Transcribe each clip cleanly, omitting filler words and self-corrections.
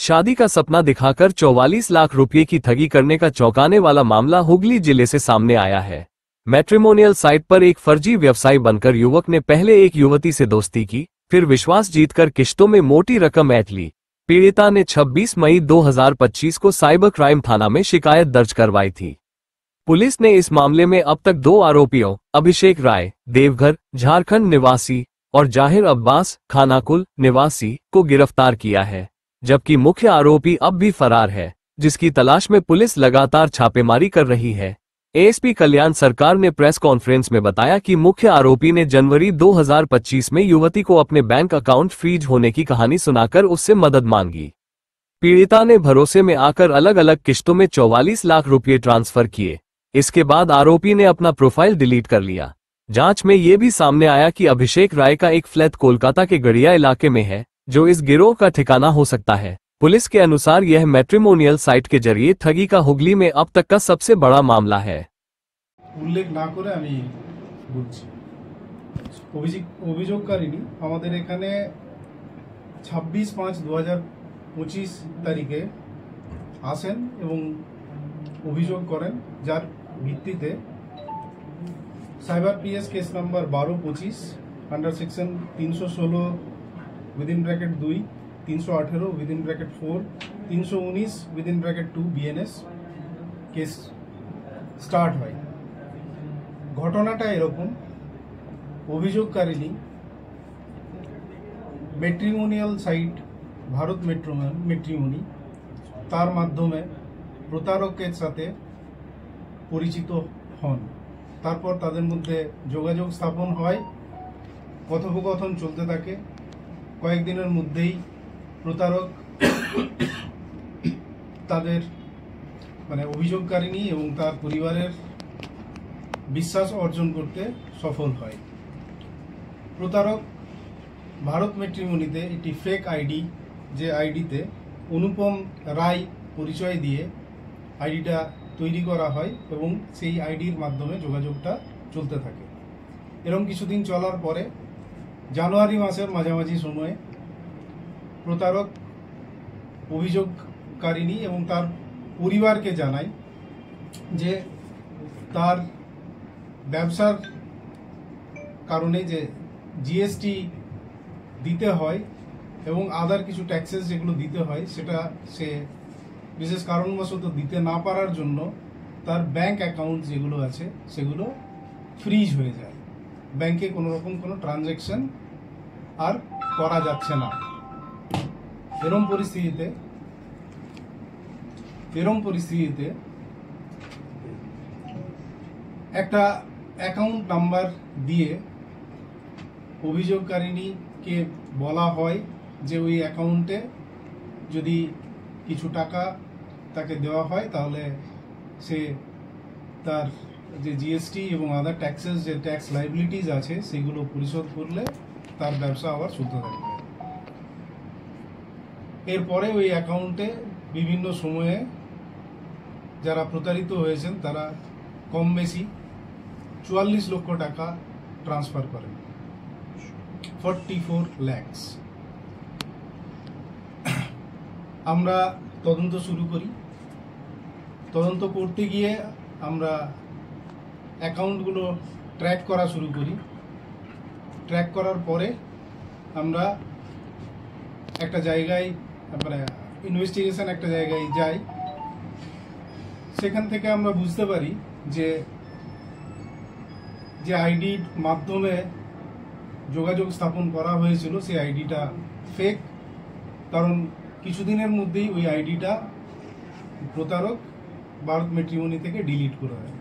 शादी का सपना दिखाकर 44 लाख रुपए की ठगी करने का चौंकाने वाला मामला हुगली जिले से सामने आया है। मैट्रिमोनियल साइट पर एक फर्जी व्यवसायी बनकर युवक ने पहले एक युवती से दोस्ती की, फिर विश्वास जीतकर किश्तों में मोटी रकम ऐंठ ली। पीड़िता ने 26 मई 2025 को साइबर क्राइम थाना में शिकायत दर्ज करवाई थी। पुलिस ने इस मामले में अब तक 2 आरोपियों अभिषेक राय, देवघर, झारखंड निवासी, और जाहिर अब्बास, खानाकुल निवासी को गिरफ्तार किया है, जबकि मुख्य आरोपी अब भी फरार है, जिसकी तलाश में पुलिस लगातार छापेमारी कर रही है। एएसपी कल्याण सरकार ने प्रेस कॉन्फ्रेंस में बताया कि मुख्य आरोपी ने जनवरी 2025 में युवती को अपने बैंक अकाउंट फ्रीज होने की कहानी सुनाकर उससे मदद मांगी। पीड़िता ने भरोसे में आकर अलग अलग किश्तों में 44 लाख रुपए ट्रांसफर किए। इसके बाद आरोपी ने अपना प्रोफाइल डिलीट कर लिया। जांच में यह भी सामने आया कि अभिषेक राय का एक फ्लैट कोलकाता के गड़िया इलाके में है, जो इस गिरोह का ठिकाना हो सकता है। पुलिस के अनुसार यह मैट्रिमोनियल साइट के जरिए ठगी का हुगली में अब तक का सबसे बड़ा मामला है। उल्लेख ना करे আমি বলছি অভিযোগকারিনী আমাদের এখানে 26/5/2025 তারিখে আসেন এবং অভিযোগ করেন, যার ভিত্তিতে cyber PS case number 1225 under section 316 within bracket 2, 318 within bracket 4, 319 within bracket 2 BNS case start হয়। ঘটনাটা এরকম, অভিযোগকারিনী ম্যাট্রিমোনিয়াল সাইট ভারত ম্যাট্রিমনি তার মাধ্যমে প্রতারকের সাথে পরিচিত হন। তারপর তাদের মধ্যে যোগাযোগ স্থাপন হয়, কথোপকথন চলতে থাকে। কয়েকদিনের মধ্যেই প্রতারক তাদের অভিযোগকারিনী এবং তার পরিবারের বিশ্বাস অর্জন করতে সফল হয়। প্রতারক ভারত ম্যাট্রিমনিতে একটি ফেক আইডি, যে আইডিতে অনুপম রায় পরিচয় দিয়ে আইডিটা তৈরি করা হয় এবং সেই আইডির মাধ্যমে যোগাযোগটা চলতে থাকে। এরকম কিছুদিন চলার পরে জানুয়ারি মাসের মাঝামাঝি সময়ে প্রতারক অভিযোগকারিনী এবং তার পরিবারকে জানায় যে তার ব্যবসার কারণে যে জিএসটি দিতে হয় এবং আদার কিছু ট্যাক্সেস যেগুলো দিতে হয়, সেটা সে বিশেষ কারণবশত দিতে না পারার জন্য তার ব্যাংক অ্যাকাউন্ট যেগুলো আছে সেগুলো ফ্রিজ হয়ে যায়। ব্যাংকে কোনো রকম কোনো ট্রানজ্যাকশন আর করা যাচ্ছে না। এরম পরিস্থিতিতে একটা অ্যাকাউন্ট নাম্বার দিয়ে অভিযোগকারিনীকে বলা হয় যে ওই অ্যাকাউন্টে যদি কিছু টাকা তাকে দেওয়া হয় তাহলে সে তার যে জিএসটি এবং আদার ট্যাক্সেস, যে ট্যাক্স লাইবিলিটিস আছে সেগুলো পরিশোধ করলে তার ব্যবসা আবার চলতে থাকবে। এরপরে ওই অ্যাকাউন্টে বিভিন্ন সময়ে যারা প্রতারিত হয়েছেন তারা কম বেশি 44 লক্ষ টাকা ট্রান্সফার করেন, 44 lakhs। আমরা তদন্ত শুরু করি। তদন্ত করতে গিয়ে আমরা অ্যাকাউন্টগুলো ট্র্যাক করা শুরু করি। ট্র্যাক করার পরে আমরা একটা জায়গায় ইনভেস্টিগেশন একটা জায়গায় যাই। সেখান থেকে আমরা বুঝতে পারি যে আইডির মাধ্যমে যোগাযোগ স্থাপন করা হয়েছিল সেই আইডিটা ফেক, কারণ কিছুদিনের মধ্যেই ওই আইডিটা প্রতারক ভারত ম্যাট্রিমনি থেকে ডিলিট করে দেয়।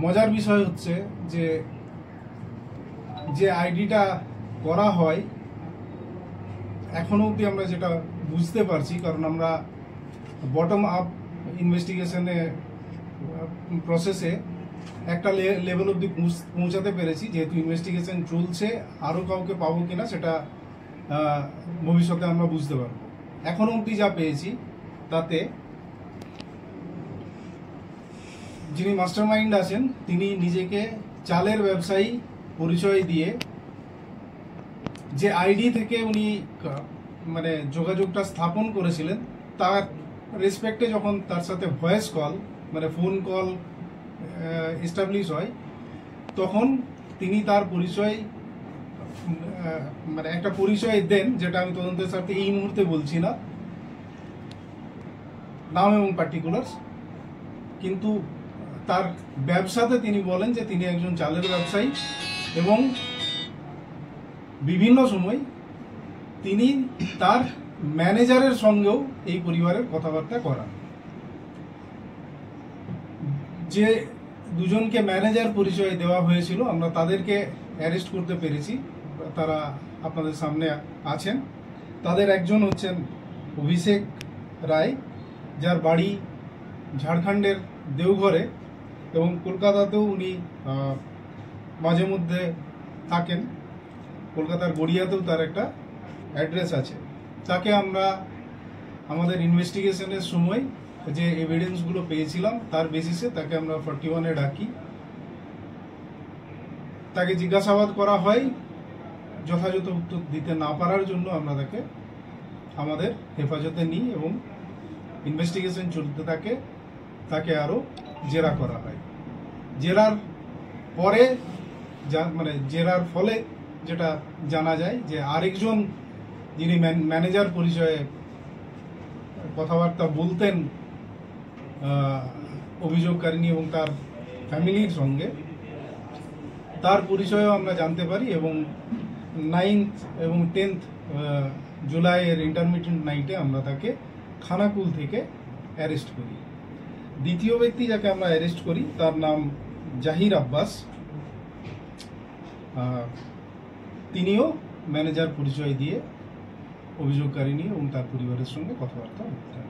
মজার বিষয় হচ্ছে যে আইডিটা করা হয় এখনো অবধি আমরা যেটা বুঝতে পারছি, কারণ আমরা বটম আপ ইনভেস্টিগেশনে প্রসেসে একটা লেভেল অবধি পৌঁছাতে পেরেছি। যেহেতু ইনভেস্টিগেশন চলছে, আরও কাউকে পাবো কিনা সেটা ভবিষ্যতে আমরা বুঝতে পারবো। এখনো অবধি যা পেয়েছি তাতে যিনি মাস্টারমাইন্ড আছেন তিনি নিজেকে চালের ব্যবসায়ী পরিচয় দিয়ে যে আইডি থেকে উনি মানে যোগাযোগটা স্থাপন করেছিলেন তার রেসপেক্টে যখন তার সাথে ভয়েস কল মানে ফোন কল এস্টাবলিশ হয়, তখন তিনি তার পরিচয় মানে একটা পরিচয় দেন, যেটা আমি তদন্তের সাথে এই মুহূর্তে বলছি না নাম এবং পার্টিকুলার্স, কিন্তু তার ব্যবসাতে তিনি বলেন যে তিনি একজন চালের ব্যবসায়ী এবং বিভিন্ন সময় তিনি তার ম্যানেজারের সঙ্গেও এই পরিবারের কথাবার্তা করান। যে দুজনকে ম্যানেজার পরিচয় দেওয়া হয়েছিল আমরা তাদেরকে অ্যারেস্ট করতে পেরেছি, তারা আপনাদের সামনে আছেন। তাদের একজন হচ্ছেন অভিষেক রায়, যার বাড়ি ঝাড়খণ্ডের দেওঘরে এবং কলকাতাতেও উনি মাঝে মধ্যে থাকেন। কলকাতার গড়িয়াতেও তার একটা অ্যাড্রেস আছে। তাকে আমরা আমাদের ইনভেস্টিগেশনের সময় যে এভিডেন্সগুলো পেয়েছিলাম তার বেসিসে তাকে আমরা 41-এ ডাকি। তাকে জিজ্ঞাসাবাদ করা হয়, যথাযথ উত্তর দিতে না পারার জন্য আমরা তাকে আমাদের হেফাজতে নিই এবং ইনভেস্টিগেশন চলতে থাকে, তাকে আরও জেরা করা হয়। জেরার পরে মানে জেরার ফলে যেটা জানা যায় যে আরেকজন যিনি ম্যানেজার পরিচয়ে কথাবার্তা বলতেন অভিযোগকারিণী এবং তার ফ্যামিলির সঙ্গে, তার পরিচয়ও আমরা জানতে পারি এবং 9th এবং 10th জুলাইয়ের ইন্টারমিডিয়েট নাইটে আমরা তাকে খানাকুল থেকে অ্যারেস্ট করি। দ্বিতীয় ব্যক্তি যাকে আমরা অ্যারেস্ট করি তার নাম জাহির আব্বাস, তিনিও ম্যানেজার পরিচয় দিয়ে অভিযোগকারিণী এবং তার পরিবারের সঙ্গে কথাবার্তা বলতেন।